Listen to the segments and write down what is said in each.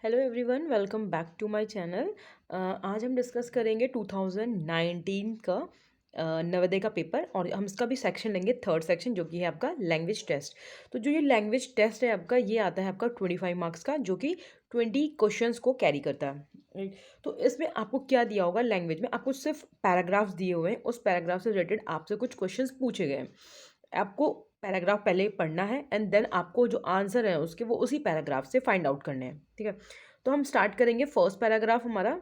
Hello everyone, welcome back to my channel. आज हम discuss करेंगे 2019 का नवोदय का पेपर, और हम इसका भी सेक्शन लेंगे, थर्ड सेक्शन, जो कि है आपका लैंग्वेज टेस्ट। तो जो ये लैंग्वेज टेस्ट है आपका, ये आता है आपका 25 मार्क्स का, जो कि 20 क्वेश्चंस को कैरी करता है। Right? तो इसमें आपको क्या दिया होगा, लैंग्वेज में आपको सिर्फ पैराग्राफ्स दिए हुए हैं, उस पैराग्राफ से रिलेटेड आपसे कुछ क्वेश्चंस पूछे गए हैं। आपको पैराग्राफ पहले पढ़ना है एंड देन आपको जो आंसर है उसके वो उसी पैराग्राफ से फाइंड आउट करने हैं। ठीक है, तो हम स्टार्ट करेंगे। फर्स्ट पैराग्राफ हमारा,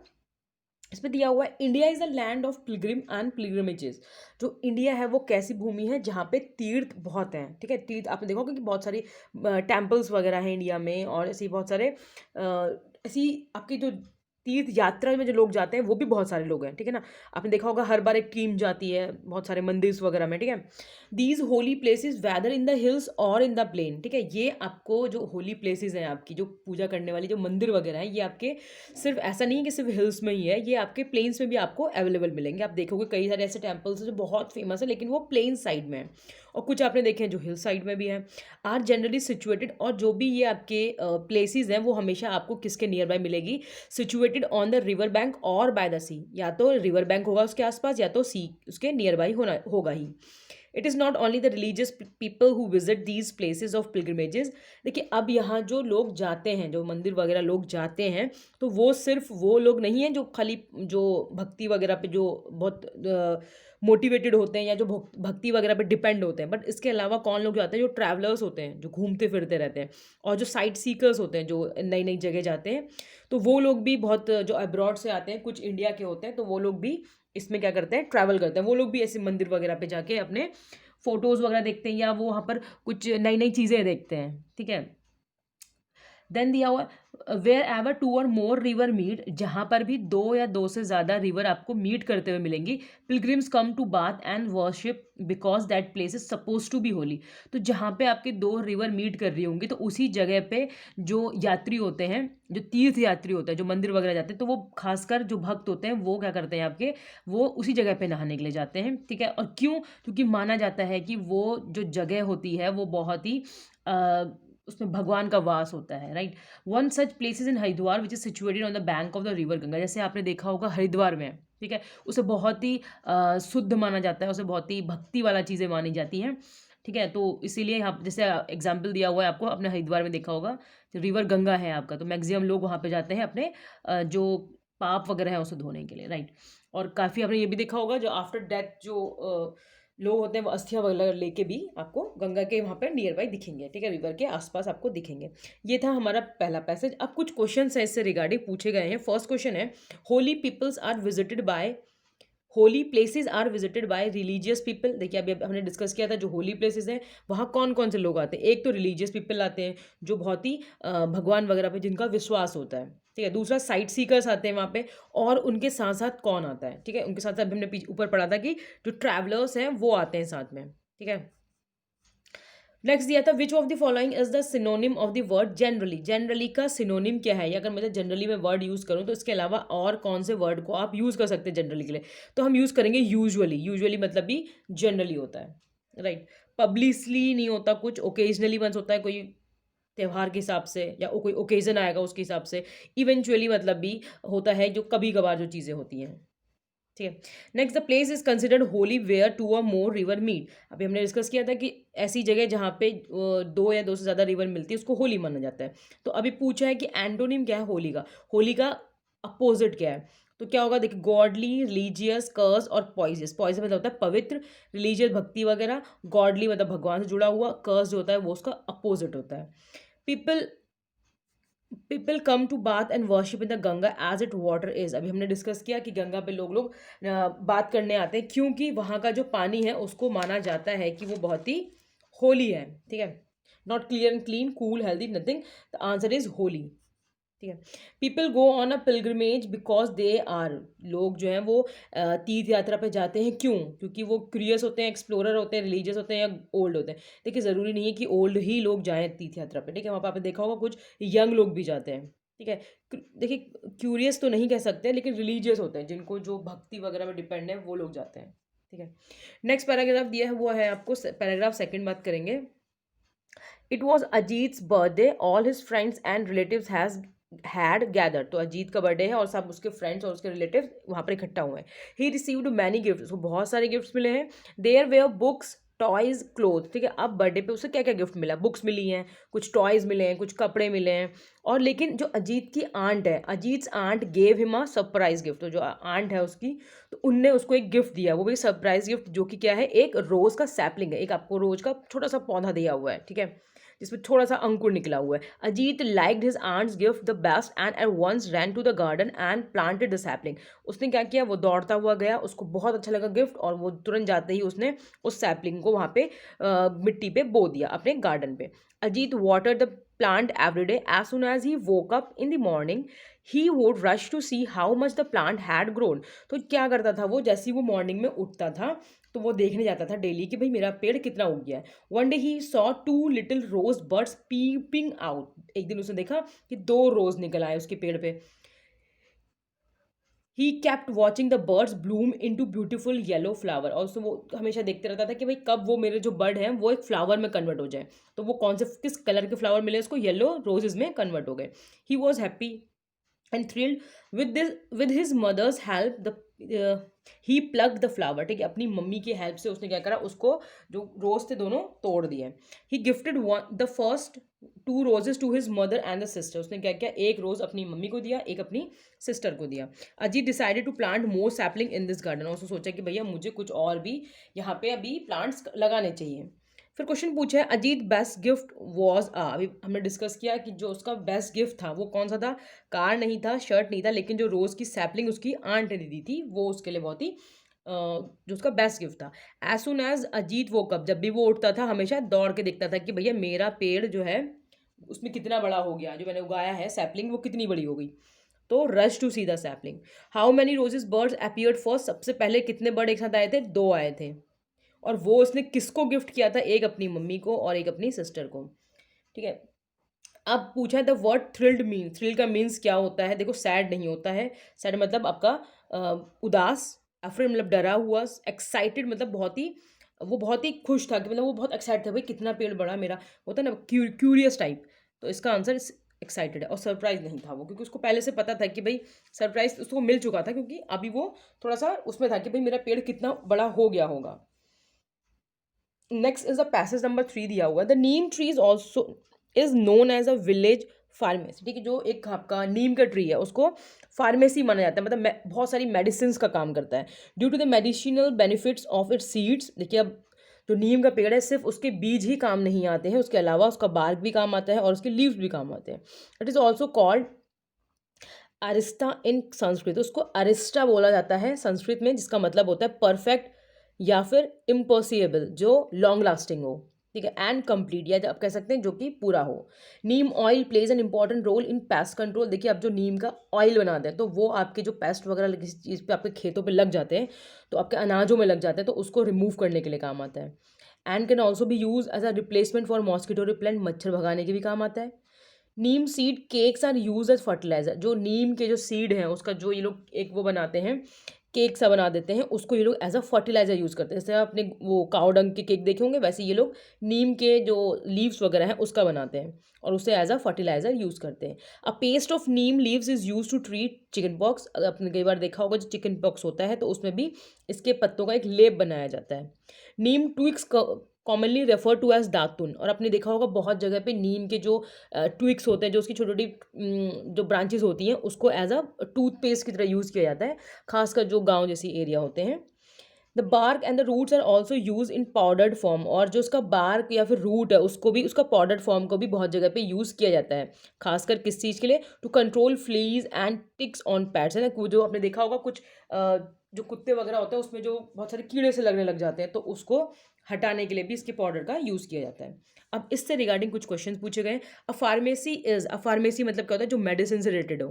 इसमें दिया हुआ है, India is a land of pilgrim and pilgrimages. जो इंडिया है वो कैसी भूमि है जहाँ पे तीर्थ बहुत हैं। ठीक है, तीर्थ आपने देखा होगा कि बहुत सारी टेम्पल्स वगैरह हैं इंडिया में, और ऐसे ही बहुत सारे ऐसी आपकी जो तीर्थ यात्रा में जो लोग जाते हैं वो भी बहुत सारे लोग हैं। ठीक है ना, आपने देखा होगा हर बार एक टीम जाती है बहुत सारे मंदिर वगैरह में। ठीक है, these Holi places weather in the hills और इन द प्लेन। ठीक है, ये आपको जो होली प्लेसेस हैं, आपकी जो पूजा करने वाली जो मंदिर वगैरह हैं, ये आपके सिर्फ ऐसा नहीं है कि सिर्फ हिल्स में ही है, ये आपके प्लेन्स में भी आपको अवेलेबल मिलेंगे। आप देखोगे कई सारे ऐसे टेम्पल्स हैं जो बहुत फेमस है, लेकिन वो प्लेन साइड में है, और कुछ आपने देखे हैं जो हिल साइड में भी हैं। आर जनरली सिचुएटेड, और जो भी ये आपके प्लेसेस हैं वो हमेशा आपको किसके नियर बाय मिलेगी, situated on the river bank और बाय द सी। या तो रिवर बैंक होगा उसके आसपास, या तो सी उसके नियर बाय होना होगा ही। It is not only the religious people who visit these places of pilgrimages. देखिए, अब यहाँ जो लोग जाते हैं, जो मंदिर वगैरह लोग जाते हैं, तो वो सिर्फ वो लोग नहीं हैं जो खाली जो भक्ति वगैरह पे जो बहुत मोटिवेटेड होते हैं, या जो भक्ति वगैरह पे डिपेंड होते हैं, बट इसके अलावा कौन लोग जाते हैं, जो ट्रैवलर्स होते हैं, जो घूमते फिरते रहते हैं, और जो साइट सीकर्स होते हैं, जो नई नई जगह जाते हैं, तो वो लोग भी बहुत, जो अब्रॉड से आते हैं, कुछ इंडिया के होते हैं, तो वो लोग भी इसमें क्या करते हैं, ट्रैवल करते हैं। वो लोग भी ऐसे मंदिर वगैरह पे जाके अपने फोटोज़ वगैरह देखते हैं, या वो वहाँ पर कुछ नई नई चीज़ें देखते हैं। ठीक है, देन दिया हुआ वेयर एवर टू और मोर रिवर मीट, जहाँ पर भी दो या दो से ज़्यादा रिवर आपको मीट करते हुए मिलेंगी, pilgrims come to bath and worship because that place is suppose to be holy. तो जहाँ पे आपके दो रिवर मीट कर रही होंगी, तो उसी जगह पे जो यात्री होते हैं, जो तीर्थ यात्री होते हैं, जो मंदिर वगैरह जाते हैं, तो वो खासकर जो भक्त होते हैं वो क्या करते हैं आपके, वो उसी जगह पे नहाने के लिए जाते हैं। ठीक है, और क्यों? क्योंकि माना जाता है कि वो जो जगह होती है वो बहुत ही उसमें भगवान का वास होता है। Right, one such places in Haridwar which is situated on the bank of the river Ganga. जैसे आपने देखा होगा हरिद्वार में, ठीक है, उसे बहुत ही शुद्ध माना जाता है, उसे बहुत ही भक्ति वाला चीज़ें मानी जाती हैं। ठीक है, तो इसीलिए यहाँ जैसे एग्जाम्पल दिया हुआ है आपको, अपने हरिद्वार में देखा होगा, जो रिवर गंगा है आपका, तो मैक्सिमम लोग वहाँ पे जाते हैं अपने जो पाप वगैरह है उसे धोने के लिए। राइट, और काफ़ी आपने ये भी देखा होगा, जो आफ्टर डेथ जो लोग होते हैं वो अस्थियाँ वगैरह लेके भी आपको गंगा के वहाँ पर नियर बाई दिखेंगे। ठीक है, रिवर के आसपास आपको दिखेंगे। ये था हमारा पहला पैसेज। अब कुछ क्वेश्चन है इससे रिगार्डिंग पूछे गए हैं। फर्स्ट क्वेश्चन है, holy peoples are visited by, holy places are visited by religious people. देखिए, अभी हमने डिस्कस किया था जो होली प्लेसेस हैं वहाँ कौन कौन से लोग आते हैं। एक तो रिलीजियस पीपल आते हैं, जो बहुत ही भगवान वगैरह पे जिनका विश्वास होता है। ठीक है, दूसरा साइट सीकर्स आते हैं वहाँ पे, और उनके साथ साथ कौन आता है, ठीक है, उनके साथ साथ हमने ऊपर पढ़ा था कि जो ट्रैवलर्स हैं वो आते हैं साथ में। ठीक है, नेक्स्ट दिया था, which of the following is the synonym of the word generally. Generally का सिनोनिम क्या है, या अगर मैं जनरली में वर्ड यूज़ करूँ तो इसके अलावा और कौन से वर्ड को आप यूज़ कर सकते हैं जनरली के लिए। तो हम यूज़ करेंगे यूजुअली। यूजुअली मतलब भी जनरली होता है। राइट, पब्लिकली नहीं होता, कुछ ओकेजनली वंस होता है, कोई त्यौहार के हिसाब से, या कोई ओकेजन आएगा उसके हिसाब से। इवेंचुअली मतलब भी होता है जो कभी कभार जो चीज़ें होती हैं। ठीक है, next, the place is considered holy where two और मोर रिवर मीट। अभी हमने डिस्कस किया था कि ऐसी जगह जहाँ पे दो या दो से ज़्यादा रिवर मिलती है उसको होली माना जाता है। तो अभी पूछा है कि एंटोनिम क्या है होली का, होली का अपोजिट क्या है। तो क्या होगा, देखिए, गॉडली, रिलीजियस, कर्स और पॉइजस। पॉइजस मतलब होता है पवित्र, रिलीजियस भक्ति वगैरह, गॉडली मतलब भगवान से जुड़ा हुआ, कर्स जो होता है वो उसका अपोजिट होता है। People people come to bath and worship in the Ganga as it water is. अभी हमने डिस्कस किया कि गंगा पे लोग लोग बात करने आते हैं, क्योंकि वहाँ का जो पानी है उसको माना जाता है कि वो बहुत ही होली है। ठीक है, not clear and clean, cool, healthy, nothing. The answer is holy. ठीक है, people go on a pilgrimage because they are, लोग जो हैं वो तीर्थ यात्रा पे जाते हैं, क्यों? क्योंकि वो क्यूरियस होते हैं, एक्सप्लोरर होते हैं, रिलीजियस होते हैं, या ओल्ड होते हैं। देखिए, ज़रूरी नहीं है कि ओल्ड ही लोग जाएं तीर्थ यात्रा पे। ठीक है, वहाँ पर आपने देखा होगा कुछ यंग लोग भी जाते हैं। ठीक है, देखिए, क्यूरियस तो नहीं कह सकते, लेकिन रिलीजियस होते हैं, जिनको जो भक्ति वगैरह में डिपेंड है वो लोग जाते हैं। ठीक है, नेक्स्ट पैराग्राफ दिया है वो है आपको पैराग्राफ सेकंड, बात करेंगे। It was Ajit's birthday. All his friends and relatives has had gather, तो अजीत का बर्थडे है और सब उसके फ्रेंड्स और उसके रिलेटिव वहाँ पर इकट्ठा हुए हैं। ही रिसीव्ड मैनी गिफ्ट, उसको बहुत सारे गिफ्ट्स मिले हैं। There were books, toys, cloth, ठीक है। अब बर्थडे पे उसे क्या क्या गिफ्ट मिला, बुक्स मिली हैं, कुछ टॉयज मिले हैं, कुछ कपड़े मिले हैं। और लेकिन जो अजीत की आंट है, Ajit aunt gave him a surprise gift, तो जो आंट है उसकी, तो उनने उसको एक गिफ्ट दिया, वो भी सरप्राइज गिफ्ट, जो कि क्या है, एक रोज का सैपलिंग है, एक आपको रोज का छोटा सा पौधा दिया हुआ है, ठीक है, जिसमें थोड़ा सा अंकुर निकला हुआ है। Ajit liked his aunt's gift the best and at once ran to the garden and planted the sapling. उसने क्या किया, वो दौड़ता हुआ गया, उसको बहुत अच्छा लगा गिफ्ट, और वो तुरंत जाते ही उसने उस सैपलिंग को वहाँ पे मिट्टी पे बो दिया अपने गार्डन पे। Ajit water the plant every day, as soon as he woke up in the morning he would rush to see how much the plant had grown. तो क्या करता था वो, जैसे ही वो मॉर्निंग में उठता था तो वो देखने जाता था डेली कि भाई मेरा पेड़ कितना उग गया है। One day he saw two little rose birds peeping out, एक दिन उसने देखा कि दो रोज निकल आए उसके पेड़ पे। He kept watching the birds bloom into beautiful yellow flower, और उसमें वो हमेशा देखते रहता था कि भाई कब वो मेरे जो बर्ड हैं वो एक फ्लावर में कन्वर्ट हो जाए। तो वो कौन से किस कलर के फ्लावर मिले उसको, येलो रोजेज में कन्वर्ट हो गए। He was happy and thrilled with his mother's help the he plug the flower, ठीक है, अपनी मम्मी की हेल्प से उसने क्या करा, उसको जो रोज थे दोनों तोड़ दिए। He gifted one the first two roses to his mother and the sister, उसने क्या किया, एक रोज अपनी मम्मी को दिया, एक अपनी सिस्टर को दिया। Ajit decided to plant more sapling in this garden, उसने सोचा कि भैया मुझे कुछ और भी यहाँ पे अभी प्लांट्स लगाने चाहिए। फिर क्वेश्चन पूछा है, अजीत बेस्ट गिफ्ट वॉज अभी हमने डिस्कस किया कि जो उसका बेस्ट गिफ्ट था वो कौन सा था, कार नहीं था, शर्ट नहीं था, लेकिन जो रोज़ की सैपलिंग उसकी आंट ने दी थी वो उसके लिए बहुत ही जो उसका बेस्ट गिफ्ट था। एज सुन एज अजीत वो कब, जब भी वो उठता था हमेशा दौड़ के देखता था कि भैया मेरा पेड़ जो है उसमें कितना बड़ा हो गया, जो मैंने उगाया है सैपलिंग वो कितनी बड़ी हो गई। तो rush to see the sapling. How many roses birds appeared first, सबसे पहले कितने बर्ड एक साथ आए थे, दो आए थे। और वो उसने किसको गिफ्ट किया था, एक अपनी मम्मी को और एक अपनी सिस्टर को, ठीक है। अब पूछा है the word thrilled mean, thrill का मीन्स क्या होता है, देखो सैड नहीं होता है, सैड मतलब आपका उदास, अफ्रेड मतलब डरा हुआ, एक्साइटेड मतलब बहुत ही, वो बहुत ही खुश था कि मतलब वो बहुत एक्साइटेड था, भाई कितना पेड़ बढ़ा मेरा, होता है ना क्यूरियस टाइप। तो इसका आंसर एक्साइटेड है। और सरप्राइज नहीं था वो, क्योंकि उसको पहले से पता था कि भाई सरप्राइज उसको मिल चुका था, क्योंकि अभी वो थोड़ा सा उसमें था कि भाई मेरा पेड़ कितना बड़ा हो गया होगा। Next is the passage number 3 दिया हुआ है, the neem tree is also is known as a village pharmacy, ठीक है, जो एक आपका नीम का ट्री है उसको फार्मेसी माना जाता है, मतलब बहुत सारी मेडिसिन का काम करता है। Due to the medicinal benefits of its seeds, देखिए अब जो नीम का पेड़ है सिर्फ उसके बीज ही काम नहीं आते हैं, उसके अलावा उसका बार्क भी काम आता है और उसके लीव्स भी काम आते हैं। It is also called Arishta in Sanskrit, उसको अरिस्टा बोला जाता है संस्कृत में, जिसका मतलब होता है परफेक्ट या फिर इम्पॉसिबल, जो लॉन्ग लास्टिंग हो, ठीक है, एंड कंप्लीट, या आप कह सकते हैं जो कि पूरा हो। Neem oil plays an important role in pest control, देखिए आप जो नीम का ऑयल बनाते हैं तो वो आपके जो पेस्ट वगैरह किसी चीज़ पे आपके खेतों पे लग जाते हैं, तो आपके अनाजों में लग जाते हैं, तो उसको रिमूव करने के लिए काम आता है। And can also be use as a replacement for mosquito repellent, मच्छर भगाने के भी काम आता है। Neem seed cakes are use as fertiliser, जो नीम के जो सीड हैं उसका जो ये लोग एक वो बनाते हैं, केक सा बना देते हैं, उसको ये लोग एज अ फर्टिलाइजर यूज़ करते हैं। जैसे आपने वो काव डंग के केक देखे होंगे, वैसे ये लोग नीम के जो लीव्स वगैरह हैं उसका बनाते हैं और उसे एज अ फर्टिलाइजर यूज़ करते हैं। A paste of neem leaves is use to treat chickenpox, अगर आपने कई बार देखा होगा जो चिकन पॉक्स होता है तो उसमें भी इसके पत्तों का एक लेप बनाया जाता है। Neem twigs commonly refer to as datun, और आपने देखा होगा बहुत जगह पे नीम के जो ट्विक्स होते हैं, जो उसकी छोटी छोटी जो ब्रांचेस होती हैं उसको एज अ टूथपेस्ट की तरह यूज़ किया जाता है, खासकर जो गांव जैसी एरिया होते हैं। The bark and the roots are also use in powdered form, और जो उसका बार्क या फिर रूट है उसको भी, उसका पाउडर्ड फॉर्म को भी बहुत जगह पे यूज़ किया जाता है, खासकर किस चीज़ के लिए, to control fleas and ticks on pets, है ना, जो आपने देखा होगा कुछ जो कुत्ते वगैरह होते हैं उसमें जो बहुत सारे कीड़े से लगने लग जाते हैं, तो उसको हटाने के लिए भी इसके पाउडर का यूज़ किया जाता है। अब इससे रिगार्डिंग कुछ क्वेश्चन पूछे गए। अ फार्मेसी इज, अ फार्मेसी मतलब क्या होता है, जो मेडिसिन से रिलेटेड हो।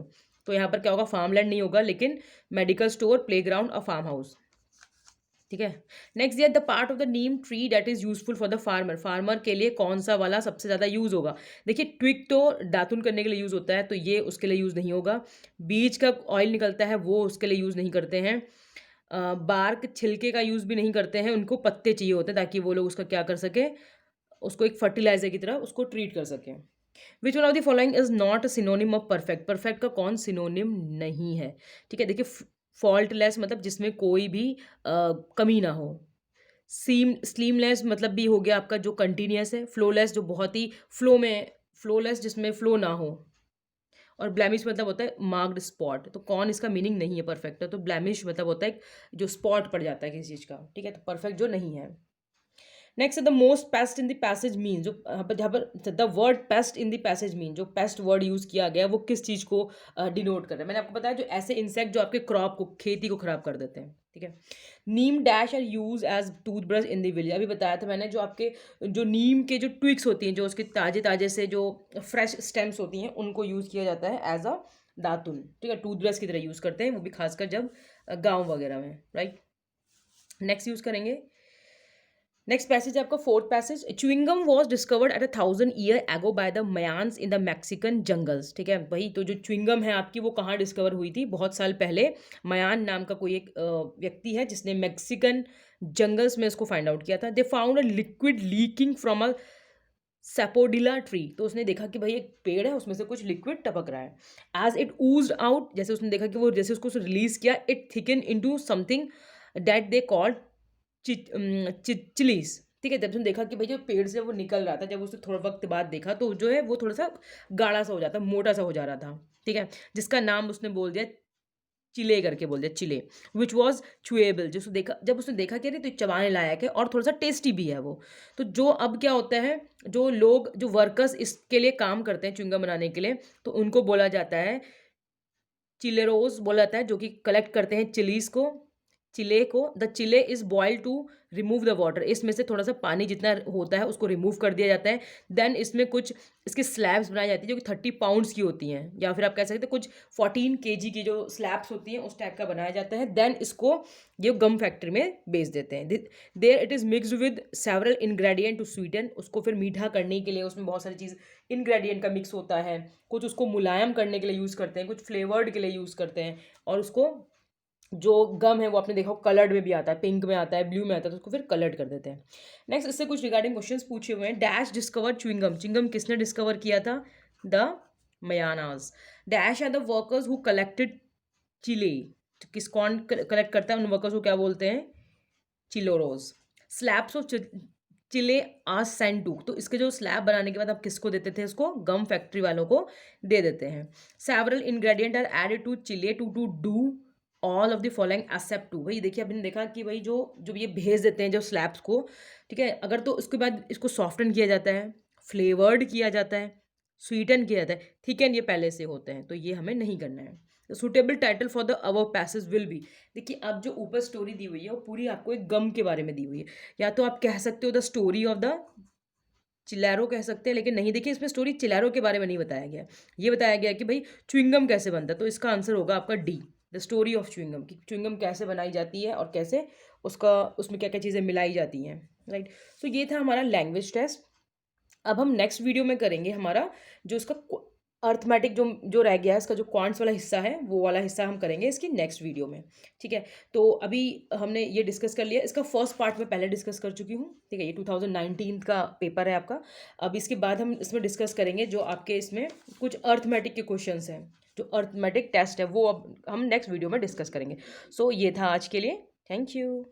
तो यहाँ पर क्या होगा, फार्मलैंड नहीं होगा लेकिन medical store, playground, a farm house, ठीक है। नेक्स्ट दिया the part of the neem tree that is useful for the farmer, farmer के लिए कौन सा वाला सबसे ज़्यादा यूज़ होगा। देखिए ट्विक तो दातुन करने के लिए यूज़ होता है, तो ये उसके लिए यूज़ नहीं होगा। बीज का ऑयल निकलता है वो उसके लिए यूज़ नहीं करते हैं। बार्क छिलके का यूज़ भी नहीं करते हैं, उनको पत्ते चाहिए होते हैं ताकि वो लोग उसका क्या कर सके, उसको एक फर्टिलाइजर की तरह उसको ट्रीट कर सकें। Which one of the following is not a synonym of perfect. Perfect का कौन सिनोनिम नहीं है? ठीक है, देखिए, फॉल्टलेस मतलब जिसमें कोई भी कमी ना हो। स्लीमलेस मतलब भी हो गया आपका जो कंटिन्यूअस है। फ्लोलेस जो बहुत ही फ्लो में, फ्लोलेस जिसमें फ्लो ना हो। और ब्लेमिश मतलब होता है मार्क्ड स्पॉट। तो कौन इसका मीनिंग नहीं है परफेक्ट है, तो ब्लेमिश मतलब होता है जो स्पॉट पड़ जाता है किसी चीज़ का। ठीक है, तो परफेक्ट जो नहीं है। Next the most paste in the passage mean, जो जहाँ पर the word paste in the passage mean, जो पेस्ट वर्ड यूज किया गया वो किस चीज़ को डिनोट कर रहा है? मैंने आपको बताया जो ऐसे इंसेक्ट जो आपके क्रॉप को, खेती को खराब कर देते हैं। ठीक है, neem dash are use as toothbrush in the village. अभी बताया था मैंने, जो आपके जो नीम के जो ट्विक्स होती हैं, जो उसके ताजे ताजे से जो फ्रेश स्टेम्स होती हैं, उनको यूज़ किया जाता है एज अ दातुन। ठीक है, टूथब्रश की तरह यूज़ करते हैं, वो भी खासकर जब गाँव वगैरह में। राइट, नेक्स्ट यूज़ करेंगे। नेक्स्ट पैसेज है आपका fourth passage. Chewing gum was discovered at 1,000 year ago by the Mayans in the Mexican jungles. ठीक है भाई, तो जो च्युइंगम है आपकी वो कहाँ डिस्कवर हुई थी? बहुत साल पहले मयान नाम का कोई एक व्यक्ति है जिसने मैक्सिकन जंगल्स में इसको फाइंड आउट किया था। They found a liquid leaking from a सेपोडिला tree. तो उसने देखा कि भाई एक पेड़ है, उसमें से कुछ लिक्विड टपक रहा है। एज इट ऊज्ड आउट, जैसे उसने देखा कि वो जैसे उसको रिलीज किया, it thicken into something that they called chillies. ठीक है, जब उसने देखा कि भाई जो पेड़ से वो निकल रहा था, जब उसने थोड़ा वक्त बाद देखा तो जो है वो थोड़ा सा गाढ़ा सा हो जाता, मोटा सा हो जा रहा था। ठीक है, जिसका नाम उसने बोल दिया चिले करके बोल दिया, चिले, विच वॉज चुएबल। जिसको देखा, जब उसने देखा कि अरे तो चबाने लायक है और थोड़ा सा टेस्टी भी है वो। तो जो अब क्या होता है, जो लोग जो वर्कर्स इसके लिए काम करते हैं च्युइंगम बनाने के लिए, तो उनको बोला जाता है चिलेरोज बोला जाता है, जो कि कलेक्ट करते हैं चिलीज को, चिले को। The chile is boiled to remove the water. इसमें से थोड़ा सा पानी जितना होता है उसको रिमूव कर दिया जाता है। देन इसमें कुछ इसकी स्लैब्स बनाई जाती है जो कि 30 पाउंड्स की होती हैं, या फिर आप कह सकते हैं कुछ 14 kg की जो स्लैब्स होती हैं उस टाइप का बनाया जाता है। देन इसको ये गम फैक्ट्री में बेच देते हैं। There it is mixed with several ingredient to sweeten. उसको फिर मीठा करने के लिए उसमें बहुत सारी चीज़ इंग्रेडिएंट का मिक्स होता है। कुछ उसको मुलायम करने के लिए यूज़ करते हैं, कुछ फ्लेवर्ड के लिए यूज़ करते हैं। और उसको जो गम है वो आपने देखा कलर्ड में भी आता है, पिंक में आता है, ब्लू में आता है, तो उसको फिर कलर्ड कर देते हैं। नेक्स्ट इससे कुछ रिगार्डिंग क्वेश्चंस पूछे हुए हैं। Dash discover chewing gum. च्युइंगम किसने डिस्कवर किया था? The Mayans. Dash are the workers who collected chicle. किस कौन कलेक्ट करता है उन वर्कर्स को क्या बोलते हैं? Chicleros. Slabs of chicle are sent to. तो इसके जो स्लैब बनाने के बाद आप किसको देते थे? इसको गम फैक्ट्री वालों को दे देते हैं। Several ingredient are added to chile to do all of the following except to. भाई देखिए, आपने देखा कि भाई जो जो ये भेज देते हैं जो स्लैब्स को, ठीक है, अगर तो उसके बाद इसको सॉफ्टन किया जाता है, फ्लेवर्ड किया जाता है, स्वीटन किया जाता है, थिकन ये पहले से होते हैं, तो ये हमें नहीं करना है। Suitable title for the our passage will be. देखिए, अब जो ऊपर स्टोरी दी हुई है वो पूरी आपको एक गम के बारे में दी हुई है। या तो आप कह सकते हो द स्टोरी ऑफ द चिलैरो कह सकते हैं, लेकिन नहीं, देखिए इसमें स्टोरी चिलैरो के बारे में नहीं बताया गया। ये बताया गया कि भाई च्युइंगम कैसे बनता है, तो इसका आंसर होगा आपका D, the story of chewing gum, कि च्युइंगम कैसे बनाई जाती है और कैसे उसका उसमें क्या क्या चीज़ें मिलाई जाती हैं। राइट, सो ये था हमारा लैंग्वेज टेस्ट। अब हम नेक्स्ट वीडियो में करेंगे हमारा जो इसका अर्थमेटिक जो जो रह गया है, इसका जो क्वांट्स वाला हिस्सा है वो वाला हिस्सा हम करेंगे इसकी नेक्स्ट वीडियो में। ठीक है, तो अभी हमने ये डिस्कस कर लिया, इसका फर्स्ट पार्ट में पहले डिस्कस कर चुकी हूँ। ठीक है, ये 2019 का पेपर है आपका। अब इसके बाद हम इसमें डिस्कस करेंगे जो आपके इसमें कुछ अर्थमेटिक के क्वेश्चंस हैं, जो अर्थमेटिक टेस्ट है वो अब हम नेक्स्ट वीडियो में डिस्कस करेंगे। सो ये था आज के लिए। Thank you.